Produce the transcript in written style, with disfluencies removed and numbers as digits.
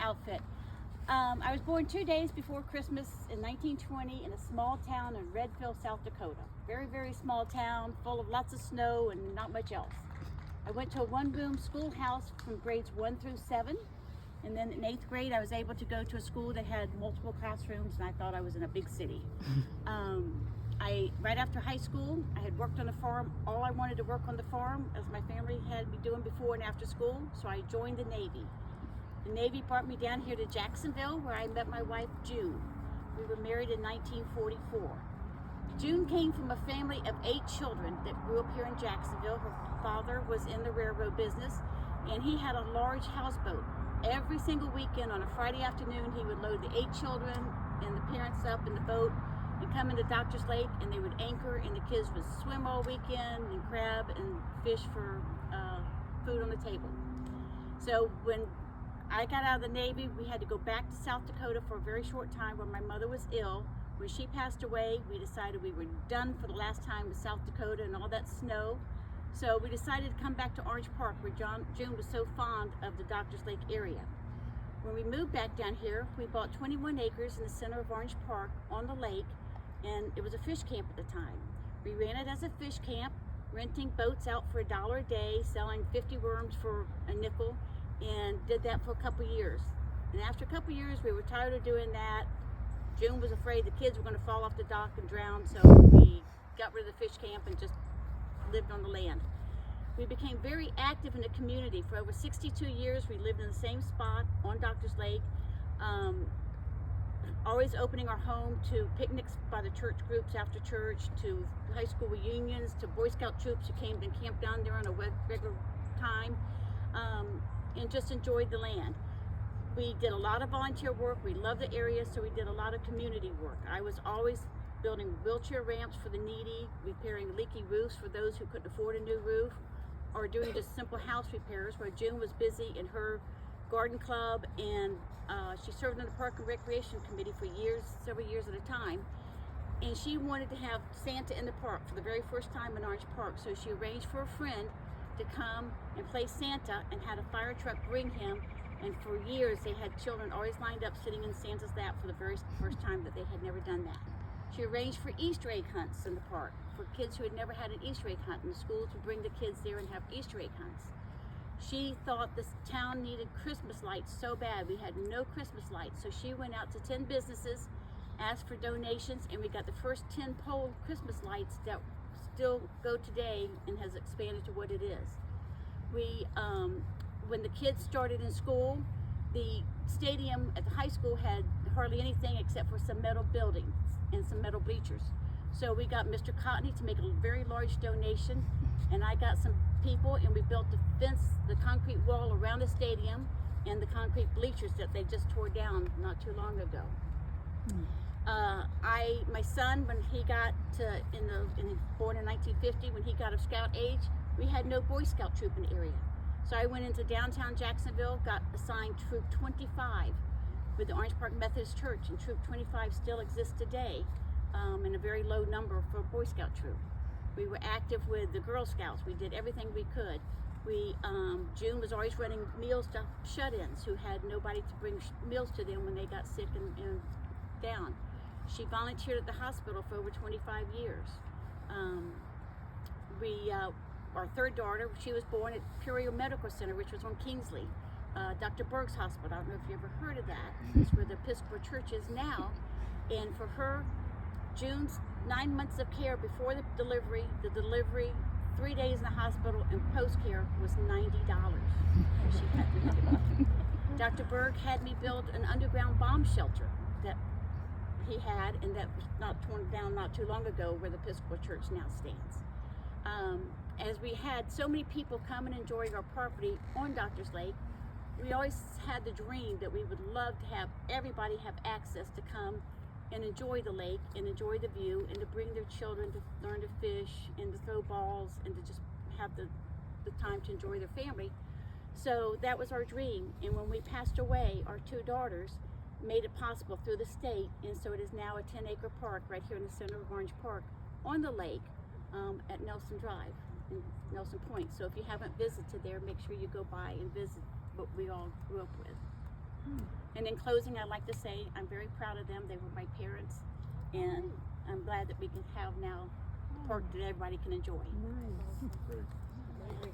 outfit. I was born 2 days before Christmas in 1920 in a small town in Redfield, South Dakota. Very, very small town, full of lots of snow and not much else. I went to a one-room schoolhouse from grades 1 through 7. And then in 8th grade, I was able to go to a school that had multiple classrooms, and I thought I was in a big city. Right after high school, I had worked on a farm. All I wanted to work on the farm, as my family had me doing before and after school, so I joined the Navy. The Navy brought me down here to Jacksonville, where I met my wife, June. We were married in 1944. June came from a family of 8 children that grew up here in Jacksonville. Her father was in the railroad business, and he had a large houseboat. Every single weekend on a Friday afternoon, he would load the 8 children and the parents up in the boat and come into Doctor's Lake, and they would anchor, and the kids would swim all weekend and crab and fish for food on the table. So when I got out of the Navy, we had to go back to South Dakota for a very short time when my mother was ill. When she passed away, we decided we were done for the last time with South Dakota and all that snow. So we decided to come back to Orange Park, where June was so fond of the Doctor's Lake area. When we moved back down here, we bought 21 acres in the center of Orange Park on the lake, and it was a fish camp at the time. We ran it as a fish camp, renting boats out for $1 a day, selling 50 worms for a nickel, and did that for a couple years. And after a couple years, we were tired of doing that. June was afraid the kids were going to fall off the dock and drown, so we got rid of the fish camp and just lived on the land. We became very active in the community. For over 62 years, we lived in the same spot on Doctor's Lake, always opening our home to picnics by the church groups after church, to high school reunions, to Boy Scout troops who came and camped down there on a regular time, and just enjoyed the land. We did a lot of volunteer work. We loved the area, so we did a lot of community work. I was always building wheelchair ramps for the needy, repairing leaky roofs for those who couldn't afford a new roof, or doing just simple house repairs, where June was busy in her garden club, and she served on the Park and Recreation Committee for years, several years at a time. And she wanted to have Santa in the park for the very first time in Orange Park, so she arranged for a friend to come and play Santa and had a fire truck bring him. And for years, they had children always lined up sitting in Santa's lap for the very first time that they had never done that. She arranged for Easter egg hunts in the park for kids who had never had an Easter egg hunt, and the schools would bring the kids there and have Easter egg hunts. She thought this town needed Christmas lights so bad. We had no Christmas lights, so she went out to 10 businesses, asked for donations, and we got the first 10 pole Christmas lights that still go today and has expanded to what it is. When the kids started in school, the stadium at the high school had hardly anything except for some metal buildings and some metal bleachers. So we got Mr. Cotney to make a very large donation, and I got some people, and we built the fence, the concrete wall around the stadium, and the concrete bleachers that they just tore down not too long ago. My son, when he got born in 1950, when he got of Scout age, we had no Boy Scout troop in the area. So I went into downtown Jacksonville, got assigned Troop 25 with the Orange Park Methodist Church, and Troop 25 still exists today, in a very low number for a Boy Scout troop. We were active with the Girl Scouts. We did everything we could. June was always running meals to shut-ins who had nobody to bring meals to them when they got sick and down. She volunteered at the hospital for over 25 years. Our third daughter, she was born at Peoria Medical Center, which was on Kingsley, Dr. Berg's hospital. I don't know if you ever heard of that. It's where the Episcopal Church is now. And for her, June's 9 months of care before the delivery, 3 days in the hospital, and post-care was $90. She had to make it up. Dr. Berg had me build an underground bomb shelter that he had, and that was not torn down not too long ago, where the Episcopal Church now stands. As we had so many people come and enjoy our property on Doctor's Lake, we always had the dream that we would love to have everybody have access to come and enjoy the lake and enjoy the view, and to bring their children to learn to fish and to throw balls and to just have the time to enjoy their family. So that was our dream. And when we passed away, our 2 daughters made it possible through the state, and so it is now a 10-acre park right here in the center of Orange Park on the lake, at Nelson Drive in Nelson Point. So if you haven't visited there, make sure you go by and visit what we all grew up with. And in closing, I'd like to say I'm very proud of them. They were my parents, and I'm glad that we can have now a park that everybody can enjoy. Nice.